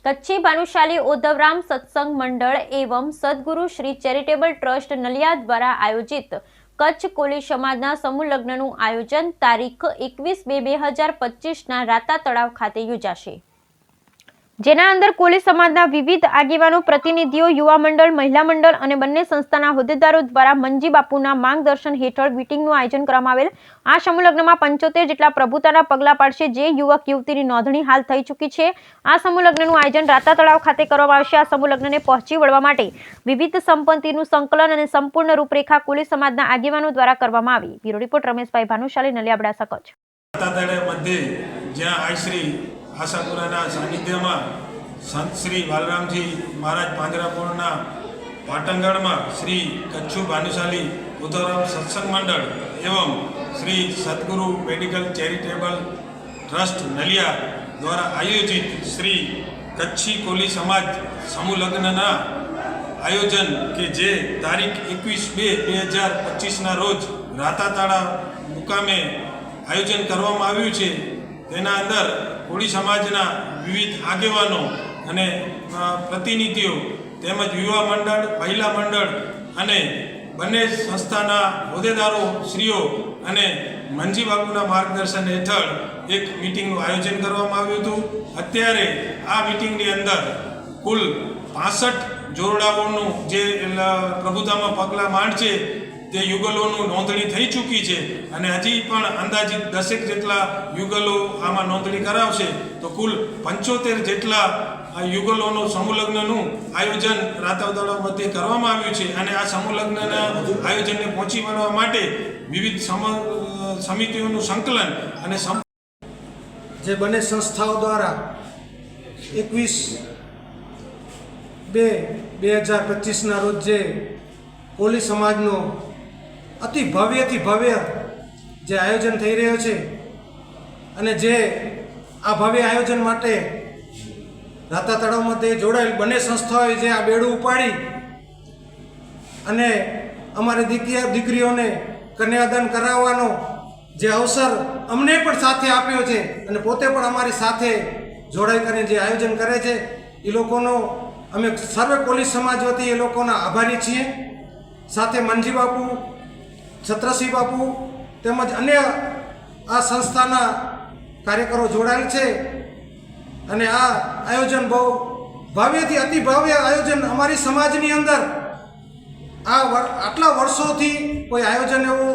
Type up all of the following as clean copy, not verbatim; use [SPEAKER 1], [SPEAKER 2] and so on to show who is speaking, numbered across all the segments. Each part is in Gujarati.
[SPEAKER 1] कच्छी भानुशाली उद्धवराम सत्संग मंडल एवं सद्गुरु श्री चेरिटेबल ट्रस्ट नलिया द्वारा आयोजित कच्छ कोली समाजना समूह लग्नનું आयोजन तारीख 21/2/2025 राता तळाव खाते योजाશે। જેના અંદર કોલી સમાજના વિવિધ આગેવાનો, પ્રતિનિધિઓ, યુવા મંડળ, મહિલા મંડળ અને બંને સંસ્થાના હોદ્દેદારો દ્વારા મંજી બાપુના માર્ગદર્શન હેઠળ મીટિંગનું આયોજન કરવામાં આવેલ। આ સમૂહ લગ્નમાં 75 જેટલા પ્રભુતાના પગલા પાડશે, જે યુવક યુવતીની નોંધણી હાલ થઈ ચૂકી છે। આ સમૂહ લગ્નનું આયોજન રાતા તળાવ ખાતે કરવામાં આવશે। આ સમૂહ લગ્નને પહોંચી વળવા માટે વિવિધ સંપત્તિનું સંકલન અને સંપૂર્ણ રૂપરેખા કોલી સમાજના આગેવાનો દ્વારા કરવામાં આવી। Bureau report Rameshbhai Bhanushali, Naliya, Abdasa, Kutch.
[SPEAKER 2] आशापुरा सानिध्य में संत श्री बालरामजी महाराज પાંજરાપોળના पाटणगढ़ में श्री कच्छु भानुशाली उद्धवराम सत्संग मंडल एवं श्री सद्गुरु मेडिकल चेरिटेबल ट्रस्ट नलिया द्वारा आयोजित श्री कच्छी कोली समाज समूह लग्नना आयोजन के जे तारीख 21/2/2025 रोज राताताड़ा मुकामे आयोजन करवामां आव्युं छे। तेना अंदर कोली समाजना विविध आगेवानो अने प्रतिनिधिओ तेमज युवा मंडल, महिला मंडल अने बने संस्थाना होद्देदारो श्रीओ अने मंजी बापुना मार्गदर्शन हेठळ एक मीटिंगनुं आयोजन करवामां आव्युं हतुं। अत्यारे आ मीटिंगनी अंदर कुल 65 जोरडाओनुं जे प्रभुतामां पगलां मांडशे ते युगलोનું નોંધણી થઈ ચૂકી છે અને હજી પણ અંદાજિત 10 જેટલા યુગલો આમાં નોંધણી કરાવશે। તો કુલ 75 જેટલા યુગલોનું સમૂહ લગ્નનું આયોજન રાતાતળાવ મધ્યે કરવામાં આવ્યું છે અને આ સમૂહ લગ્નના આયોજનને પહોંચી વળવા માટે વિવિધ સમિતિઓનું સંકલન અને
[SPEAKER 3] જે બંને સંસ્થાઓ દ્વારા 21/2/2025 રોજ જે કોલી સમાજનો अति भव्य थी भव्य जे आयोजन थई रह्यो छे अने जे आ भव्य आयोजन माटे राता तळाव मध्य जोड़ायेल बने संस्थाओं जे आ बेड़ू उपाड़ी अने अमारी दीकरीओने कन्यादान कराववानो जे अवसर अमने पण साथे आप्यो छे अने पोते पण अमारी साथे जोड़ाई करीने जे आयोजन करे छे ए लोकोनो अमे सर्वे कोली समाज वती ए लोकोना आभारी छीए। साथे मंजी बापू, छत्रसी बापू तेमज अन्य आ संस्थाना कार्यकरो जोड़ाયેલ છે અને આ આયોજન બહુ ભવ્યથી અતિ ભવ્ય આયોજન અમારી સમાજની અંદર આટલા વર્ષોથી કોઈ આયોજન એવું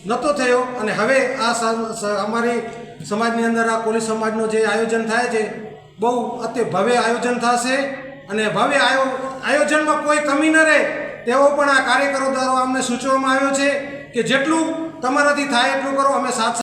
[SPEAKER 3] નહોતો થયો અને હવે આ અમારી સમાજની અંદર આ કોલી સમાજનો જે આયોજન થાય છે બહુ અતિ ભવ્ય આયોજન થશે અને ભવ્ય આયોજનમાં કોઈ કમી ન રહે તેવો પણ આ કાર્યકરો દ્વારા અમને સૂચવવામાં આવ્યો છે કે જેટલું તમારાથી થાય એટલું કરો। અમે સાથ